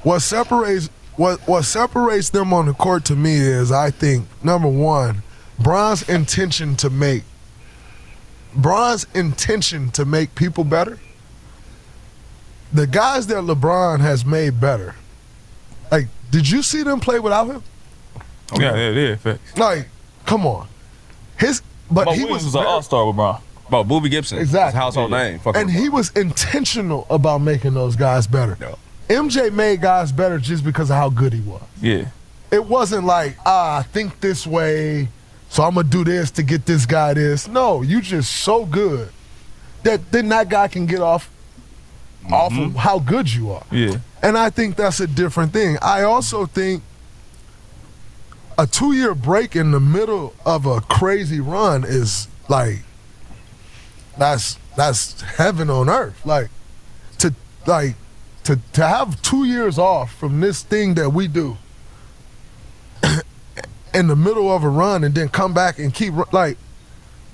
what separates them on the court to me is, I think, number one, Bron's intention to make people better. The guys that LeBron has made better, like, did you see them play without him? Yeah. Like, come on. But he was an all-star with Bron. About Boobie Gibson. Exactly. Household name. And he was intentional about making those guys better. Yeah. MJ made guys better just because of how good he was. Yeah. It wasn't like, I think this way, so I'm going to do this to get this guy this. No, you just so good that then that guy can get off of how good you are. Yeah. And I think that's a different thing. I also think a 2-year break in the middle of a crazy run is like, that's heaven on earth. To have 2 years off from this thing that we do in the middle of a run and then come back and keep, like,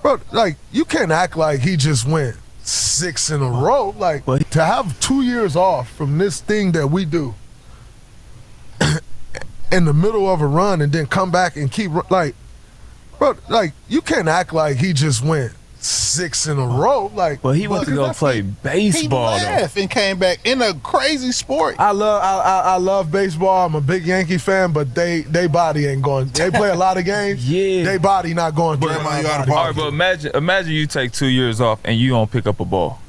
bro, like, you can't act like he just went 6 in a row. Like, to have 2 years off from this thing that we do in the middle of a run and then come back and keep, like, bro, like, you can't act like he just went 6 in a row. Like, he went to go play baseball. He laughed and came back in a crazy sport. I love baseball. I'm a big Yankee fan, but they body ain't going. They play a lot of games. Yeah, they body not going through. All right, but imagine you take 2 years off and you don't pick up a ball,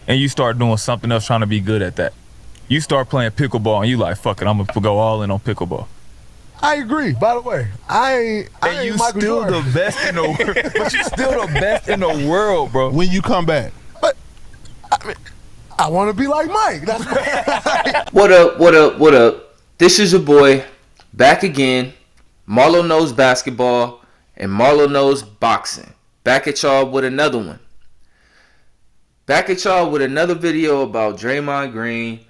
and you start doing something else trying to be good at that. You start playing pickleball and you like, fuck it, I'm gonna go all in on pickleball. I agree. By the way, I ain't Michael Jordan. The best in the world. But you still the best in the world, bro. When you come back. But I mean, I want to be like Mike. That's What up? This is your boy back again. Marlo knows basketball and Marlo knows boxing. Back at y'all with another one. Back at y'all with another video about Draymond Green.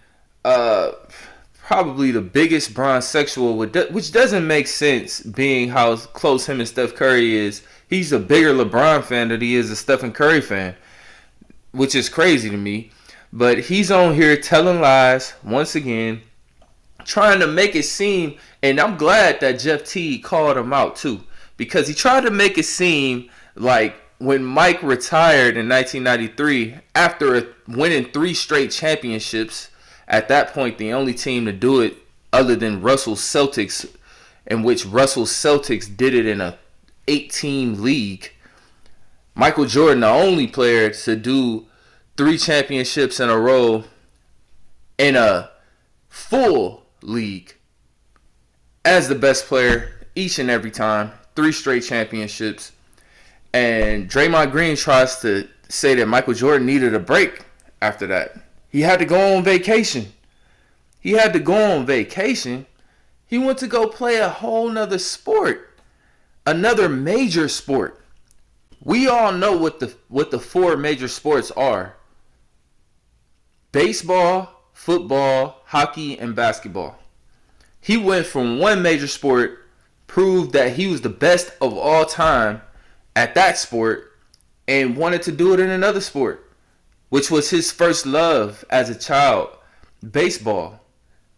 Probably the biggest bronzexual, which doesn't make sense, being how close him and Steph Curry is. He's a bigger LeBron fan than he is a Stephen Curry fan, which is crazy to me. But he's on here telling lies once again, trying to make it seem, and I'm glad that Jeff T called him out too, because he tried to make it seem like when Mike retired in 1993 after winning 3 straight championships. At that point, the only team to do it other than Russell's Celtics, in which Russell's Celtics did it in a 8-team league. Michael Jordan, the only player to do 3 championships in a row in a full league as the best player each and every time. 3 straight championships. And Draymond Green tries to say that Michael Jordan needed a break after that. He had to go on vacation. He went to go play a whole nother sport. Another major sport. We all know what the 4 major sports are. Baseball, football, hockey, and basketball. He went from one major sport, proved that he was the best of all time at that sport, and wanted to do it in another sport, which was his first love as a child, baseball.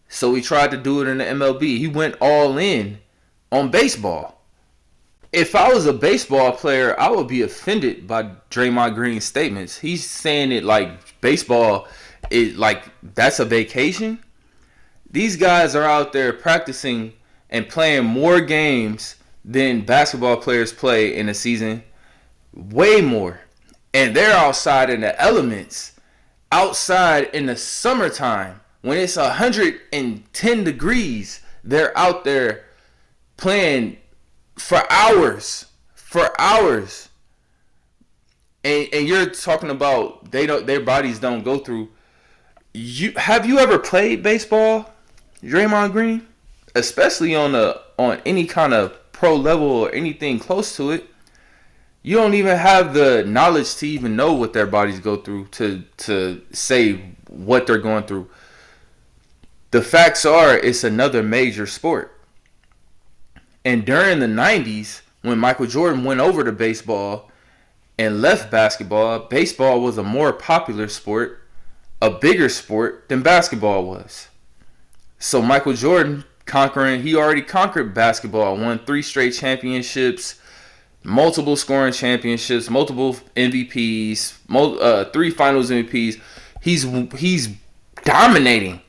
So he tried to do it in the MLB. He went all in on baseball. If I was a baseball player, I would be offended by Draymond Green's statements. He's saying it like baseball is like that's a vacation. These guys are out there practicing and playing more games than basketball players play in a season. Way more. And they're outside in the elements, outside in the summertime, when it's 110 degrees, they're out there playing for hours. And you're talking about their bodies don't go through. Have you ever played baseball, Draymond Green? Especially on any kind of pro level or anything close to it. You don't even have the knowledge to even know what their bodies go through to say what they're going through. The facts are, it's another major sport. And during the 90s, when Michael Jordan went over to baseball and left basketball, baseball was a more popular sport, a bigger sport than basketball was. So Michael Jordan he already conquered basketball, won 3 straight championships, multiple scoring championships, multiple MVPs, 3 Finals MVPs. He's dominating.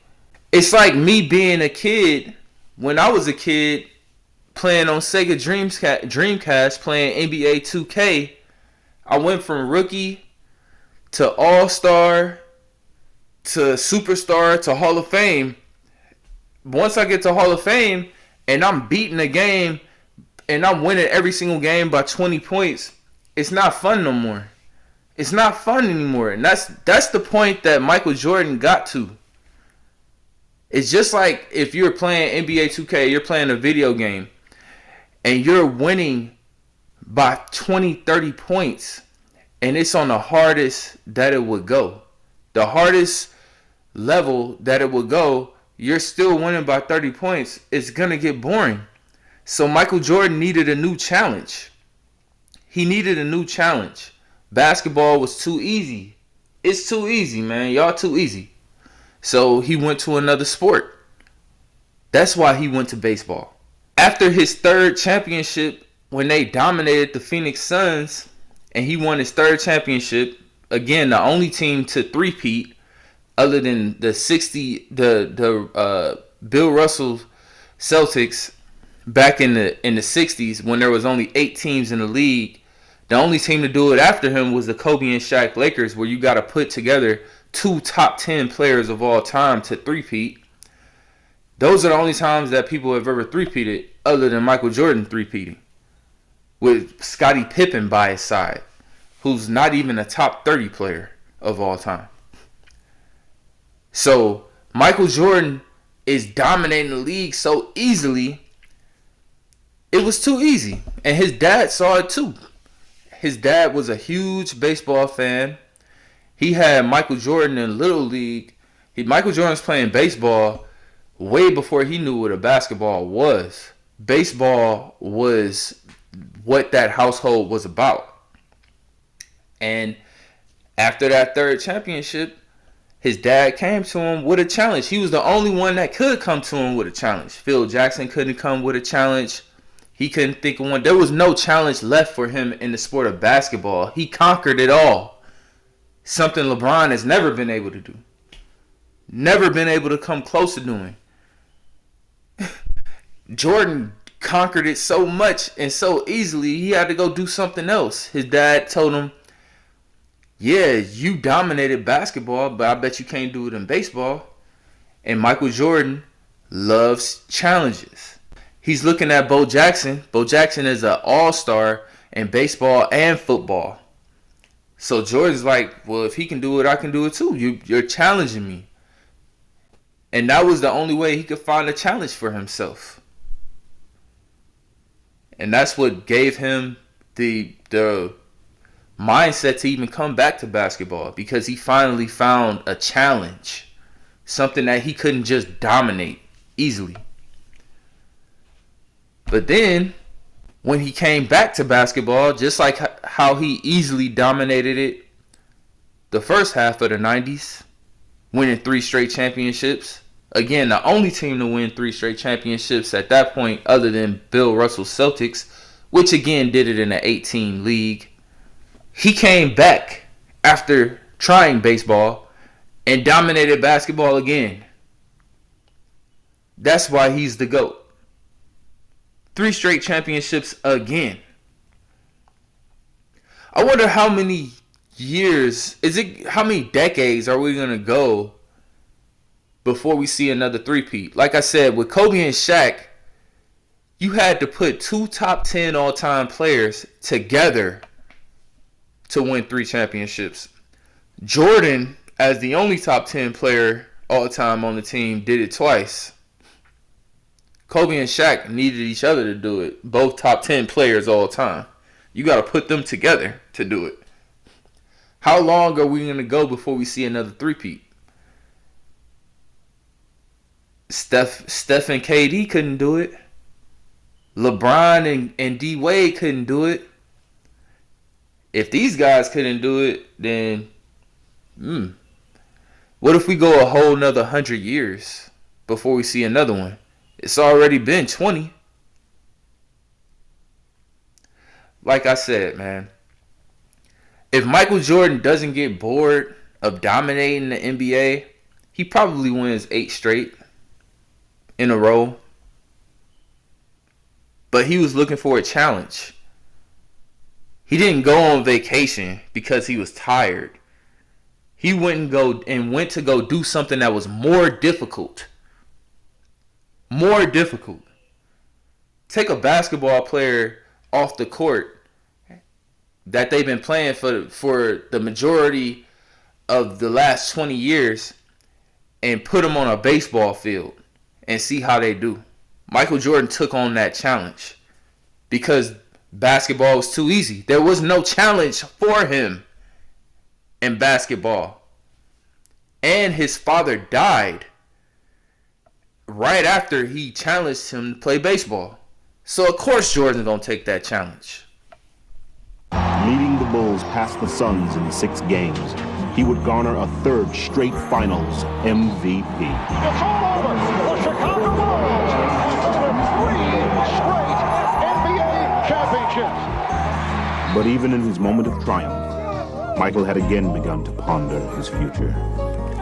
It's like me being a kid when I was a kid playing on Sega Dreamcast playing NBA 2K. I went from rookie to all-star to superstar to Hall of Fame. Once I get to Hall of Fame and I'm beating a game and I'm winning every single game by 20 points, it's not fun no more. It's not fun anymore. And that's the point that Michael Jordan got to. It's just like if you're playing NBA 2K, you're playing a video game, and you're winning by 20, 30 points, and it's on the hardest that it would go. The hardest level that it would go, you're still winning by 30 points. It's going to get boring. So Michael Jordan needed a new challenge. He needed a new challenge. Basketball was too easy. It's too easy, man. Y'all too easy. So he went to another sport. That's why he went to baseball. After his 3rd championship, when they dominated the Phoenix Suns, and he won his 3rd championship, again, the only team to three-peat, other than the Bill Russell Celtics back in the 60s, when there was only 8 teams in the league. The only team to do it after him was the Kobe and Shaq Lakers, where you got to put together 2 top 10 players of all time to three-peat. Those are the only times that people have ever three-peated, other than Michael Jordan three-peating, with Scottie Pippen by his side, who's not even a top 30 player of all time. So Michael Jordan is dominating the league so easily. It was too easy. And his dad saw it too. His dad was a huge baseball fan. He had Michael Jordan in Little League. Michael Jordan's playing baseball way before he knew what a basketball was. Baseball was what that household was about. And after that 3rd championship, his dad came to him with a challenge. He was the only one that could come to him with a challenge. Phil Jackson couldn't come with a challenge. He couldn't think of one. There was no challenge left for him in the sport of basketball. He conquered it all. Something LeBron has never been able to do. Never been able to come close to doing. Jordan conquered it so much and so easily, he had to go do something else. His dad told him, yeah, you dominated basketball, but I bet you can't do it in baseball. And Michael Jordan loves challenges. He's looking at Bo Jackson. Bo Jackson is an all-star in baseball and football. So Jordan's like, well, if he can do it, I can do it too. You're challenging me. And that was the only way he could find a challenge for himself. And that's what gave him the mindset to even come back to basketball, because he finally found a challenge, something that he couldn't just dominate easily. But then when he came back to basketball, just like how he easily dominated it the first half of the 90s, winning 3 straight championships. Again, the only team to win 3 straight championships at that point, other than Bill Russell's Celtics, which again did it in an 8-team league. He came back after trying baseball and dominated basketball again. That's why he's the GOAT. 3 straight championships again. I wonder how many how many decades are we going to go before we see another three-peat? Like I said, with Kobe and Shaq, you had to put 2 top 10 all-time players together to win 3 championships. Jordan, as the only top 10 player all-time on the team, did it twice. Kobe and Shaq needed each other to do it. Both top 10 players all time. You got to put them together to do it. How long are we going to go before we see another three-peat? Steph and KD couldn't do it. LeBron and D Wade couldn't do it. If these guys couldn't do it, then what if we go a whole nother 100 years before we see another one. It's already been 20. Like I said, man, if Michael Jordan doesn't get bored of dominating the NBA, he probably wins 8 straight in a row. But he was looking for a challenge. He didn't go on vacation because he was tired. He went to go do something that was more difficult. More difficult. Take a basketball player off the court that they've been playing for the majority of the last 20 years and put them on a baseball field and see how they do. Michael Jordan took on that challenge because basketball was too easy. There was no challenge for him in basketball. And his father died right after he challenged him to play baseball. So of course Jordan's gonna take that challenge. Leading the Bulls past the Suns in 6 games, he would garner a 3rd straight Finals MVP. It's all over. The Chicago Bulls with 3 straight NBA championships. But even in his moment of triumph, Michael had again begun to ponder his future.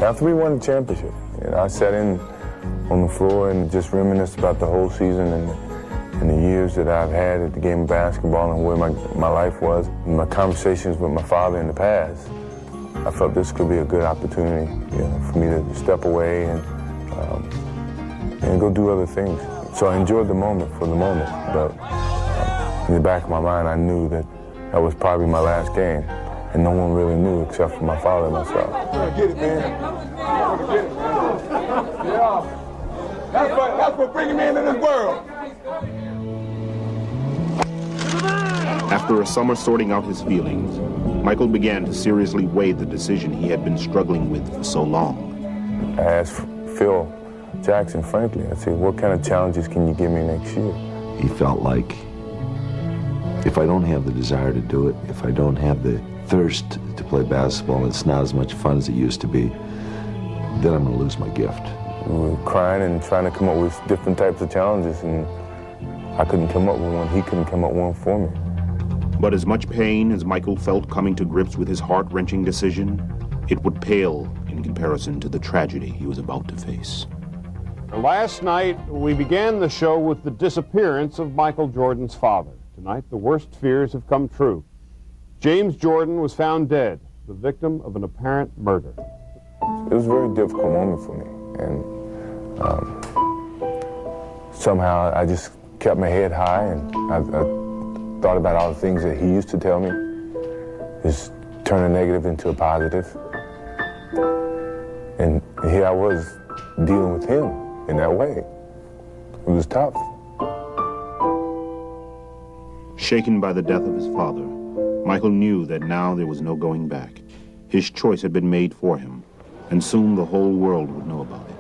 After we won the championship, I sat in on the floor and just reminisced about the whole season and the years that I've had at the game of basketball and where my life was. My conversations with my father in the past, I felt this could be a good opportunity for me to step away and go do other things. So I enjoyed the moment for the moment, but in the back of my mind, I knew that was probably my last game. And no one really knew except for my father and myself. Get it, man. Get it, man. Yeah. That's what bringing me into this world. After a summer sorting out his feelings, Michael began to seriously weigh the decision he had been struggling with for so long. I asked Phil Jackson, frankly, I said, what kind of challenges can you give me next year? He felt like if I don't have the desire to do it, if I don't have the thirst to play basketball, and it's not as much fun as it used to be, then I'm going to lose my gift. We were crying and trying to come up with different types of challenges, and I couldn't come up with one. He couldn't come up with one for me. But as much pain as Michael felt coming to grips with his heart-wrenching decision, it would pale in comparison to the tragedy he was about to face. Last night, we began the show with the disappearance of Michael Jordan's father. Tonight, the worst fears have come true. James Jordan was found dead, the victim of an apparent murder. It was a very difficult moment for me, and somehow I just kept my head high, and I thought about all the things that he used to tell me, just turn a negative into a positive. And here I was dealing with him in that way. It was tough. Shaken by the death of his father, Michael knew that now there was no going back. His choice had been made for him, and soon the whole world would know about it.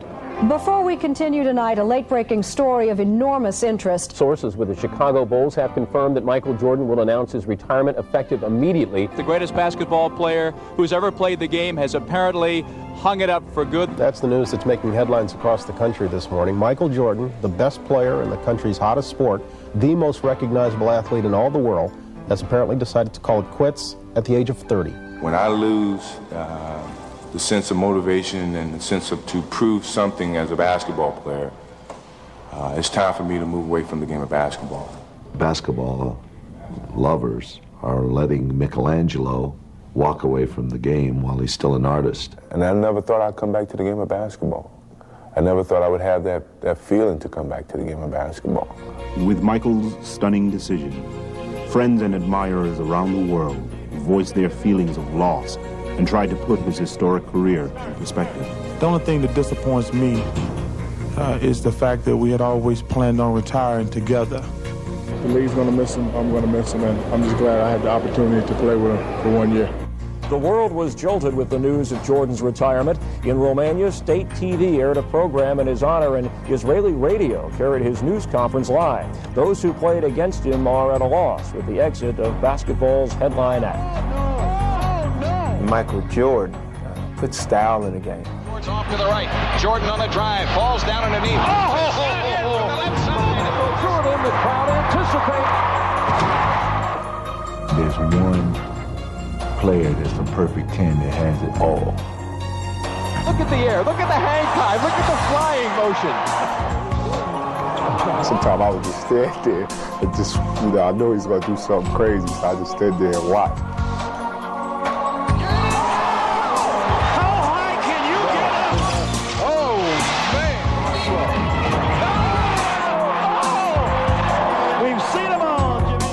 Before we continue tonight, a late-breaking story of enormous interest. Sources with the Chicago Bulls have confirmed that Michael Jordan will announce his retirement effective immediately. The greatest basketball player who's ever played the game has apparently hung it up for good. That's the news that's making headlines across the country this morning. Michael Jordan, the best player in the country's hottest sport, the most recognizable athlete in all the world, has apparently decided to call it quits at the age of 30. When I lose the sense of motivation and the sense of to prove something as a basketball player, it's time for me to move away from the game of basketball. Basketball lovers are letting Michelangelo walk away from the game while he's still an artist. And I never thought I'd come back to the game of basketball. I never thought I would have that feeling to come back to the game of basketball. With Michael's stunning decision, friends and admirers around the world voiced their feelings of loss and tried to put his historic career in perspective. The only thing that disappoints me is the fact that we had always planned on retiring together. The league's going to miss him. I'm going to miss him, and I'm just glad I had the opportunity to play with him for 1 year. The world was jolted with the news of Jordan's retirement. In Romania, state TV aired a program in his honor, and Israeli radio carried his news conference live. Those who played against him are at a loss with the exit of basketball's headline act. Michael Jordan put style in the game. George off to the right. Jordan on a drive. Falls down underneath. Oh! On the left side. Jordan, the crowd anticipates. There's one player that's the perfect 10 that has it all. Look at the air. Look at the hang time. Look at the flying motion. Sometimes I would just stand there and just, you know, I know he's going to do something crazy, so I just stand there and watch. How high can you get up? Oh, man. Oh! We've seen them all, Jimmy.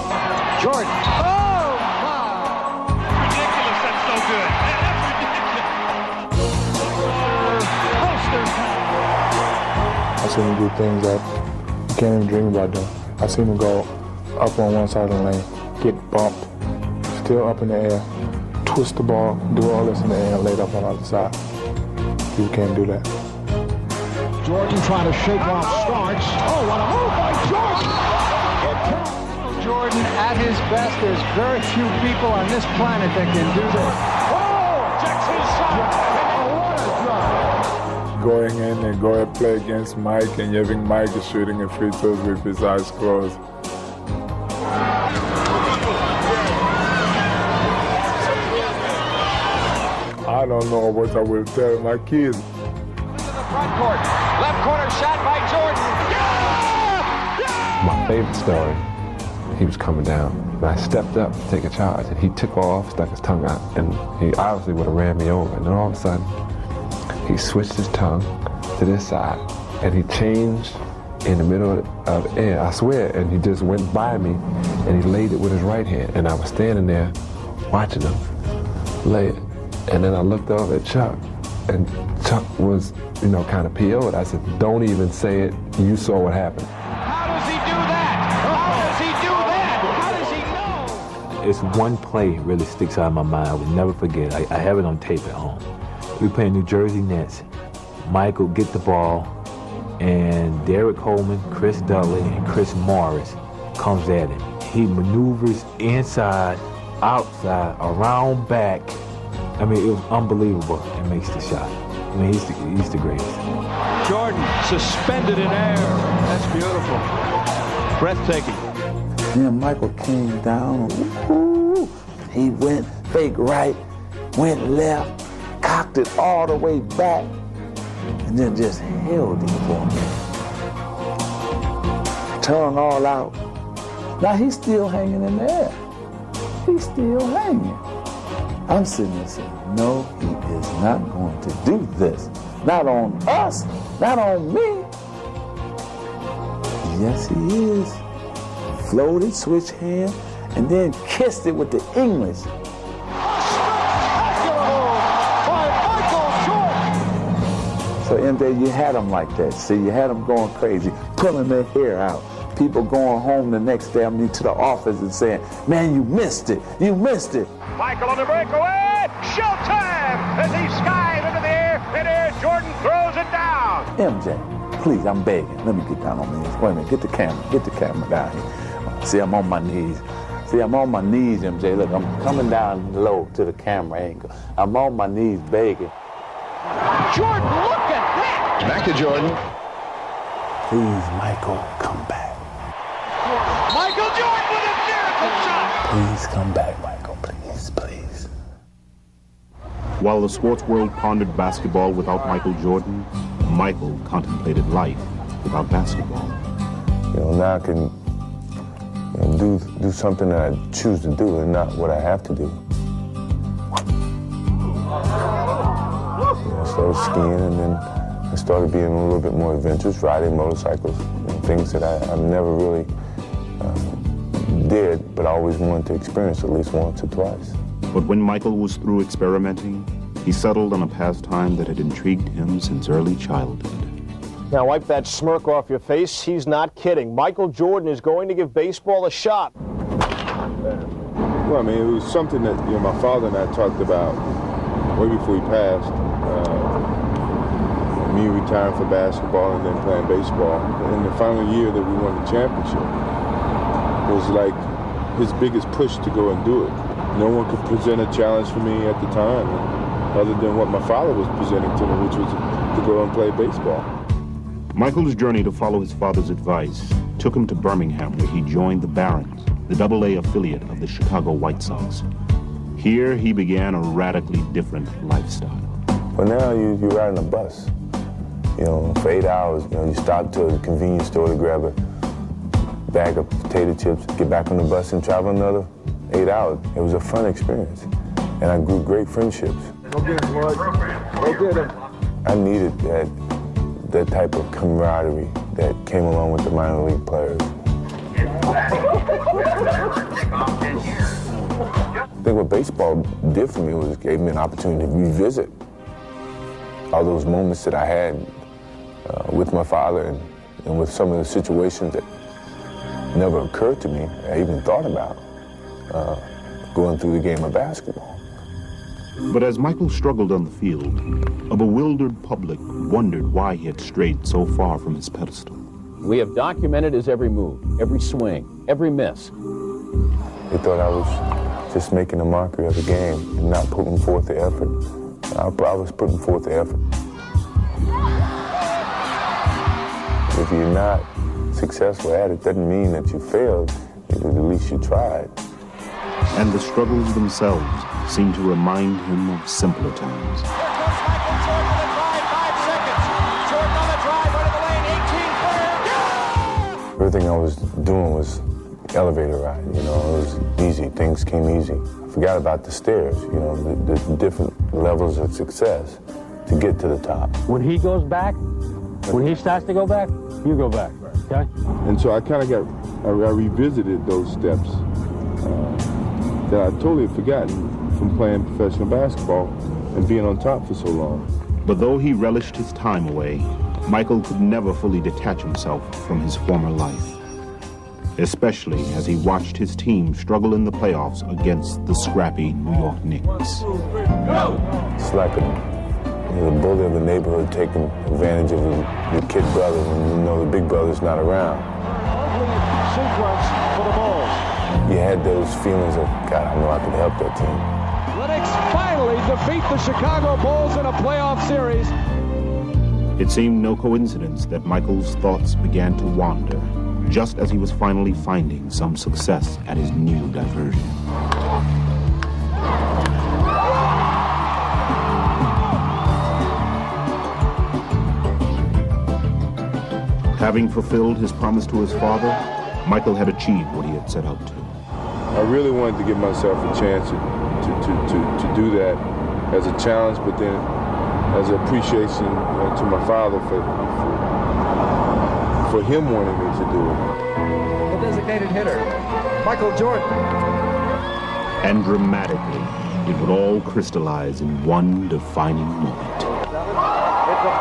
Jordan. Oh, my. Ridiculous. That's so good. Man, that's ridiculous. Poster time. I've seen him do things that you can't even dream about doing. I've seen him go up on one side of the lane, get bumped, still up in the air, twist the ball, do all this in the air, and lay it up on the other side. People can't do that. Jordan trying to shake off Starks. Oh, what a move by Jordan! Jordan at his best. There's very few people on this planet that can do this. Oh, Jackson shot! What a drive! Going in and go and play against Mike, and having Mike is shooting a free throws with his eyes closed. I don't know what I will tell my kids. To the front court. Left corner shot by Jordan. My favorite story, he was coming down, and I stepped up to take a charge, and he took off, stuck his tongue out, and he obviously would have ran me over. And then all of a sudden, he switched his tongue to this side, and he changed in the middle of the air, I swear, and he just went by me, and he laid it with his right hand, and I was standing there watching him lay it. And then I looked over at Chuck, and Chuck was, you know, kind of PO'd. I said, don't even say it, you saw what happened. How does he do that? How does he do that? How does he know? It's one play that really sticks out of my mind. I will never forget. I have it on tape at home. We play New Jersey Nets. Michael get the ball, and Derek Coleman, Chris Dudley, and Chris Morris comes at him. He maneuvers inside, outside, around back. I mean, it was unbelievable, and makes the shot. I mean, he's the greatest. Jordan suspended in air. That's beautiful. Breathtaking. Then Michael came down. Ooh, he went fake right, went left, cocked it all the way back, and then just held it for me. Tongue all out. Now he's still hanging in there. He's still hanging. I'm sitting there saying, no, he is not going to do this. Not on us, not on me. Yes, he is. Floated, switch hand, and then kissed it with the English. So MJ, you had them like that. See, you had them going crazy, pulling their hair out. People going home the next day, to the office and saying, man, you missed it. You missed it. Michael on the breakaway. Showtime as he skies into the air. Midair, Jordan throws it down. MJ, please, I'm begging. Let me get down on my knees. Wait a minute, get the camera down here. See, I'm on my knees. See, I'm on my knees, MJ. Look, I'm coming down low to the camera angle. I'm on my knees begging. Jordan, look at that. Back to Jordan. Please, Michael, come back. Michael Jordan with a miracle shot. Please come back, Michael. Please, please. While the sports world pondered basketball without Michael Jordan, Michael contemplated life without basketball. You know, now I can do something that I choose to do and not what I have to do. I started skiing, and then I started being a little bit more adventurous, riding motorcycles, things that I've never really did, but I always wanted to experience at least once or twice. But when Michael was through experimenting, he settled on a pastime that had intrigued him since early childhood. Now wipe that smirk off your face. He's not kidding. Michael Jordan is going to give baseball a shot. Well, I mean, it was something that, you know, my father and I talked about way before he passed. Me retiring for basketball and then playing baseball. In the final year that we won the championship, it was like his biggest push to go and do it. No one could present a challenge for me at the time. other than what my father was presenting to me, which was to go and play baseball. Michael's journey to follow his father's advice took him to Birmingham, where he joined the Barons, the AA affiliate of the Chicago White Sox. Here he began a radically different lifestyle. Well, now you ride on a bus. You know, for 8 hours, you stop to a convenience store to grab a bag of potato chips, get back on the bus and travel another 8 hours. It was a fun experience, and I grew great friendships. Go get him, boys. Go get him. I needed that type of camaraderie that came along with the minor league players. I think what baseball did for me was it gave me an opportunity to revisit all those moments that I had with my father and with some of the situations that never occurred to me, I even thought about going through the game of basketball. But as Michael struggled on the field, a bewildered public wondered why he had strayed so far from his pedestal. We have documented his every move, every swing, every miss. They thought I was just making a mockery of the game and not putting forth the effort. I was putting forth the effort. If you're not successful at it, doesn't mean that you failed. At least you tried. And the struggles themselves seemed to remind him of simpler times. Everything I was doing was elevator ride, you know, it was easy, things came easy. I forgot about the stairs, you know, the different levels of success to get to the top. When he goes back, when he starts to go back, you go back, okay? And so I kind of I revisited those steps that I totally had forgotten from playing professional basketball and being on top for so long. But though he relished his time away, Michael could never fully detach himself from his former life, especially as he watched his team struggle in the playoffs against the scrappy New York Knicks. It's like a bully of the neighborhood taking advantage of the kid brother when you know the big brother's not around. Sequence for the Bulls. You had those feelings of, God, I know I could help that team. Lennox finally defeat the Chicago Bulls in a playoff series. It seemed no coincidence that Michael's thoughts began to wander just as he was finally finding some success at his new diversion. Having fulfilled his promise to his father, Michael had achieved what he had set out to. I really wanted to give myself a chance to do that as a challenge, but then as an appreciation to my father for him wanting me to do it. The designated hitter, Michael Jordan. And dramatically, it would all crystallize in one defining moment. It's a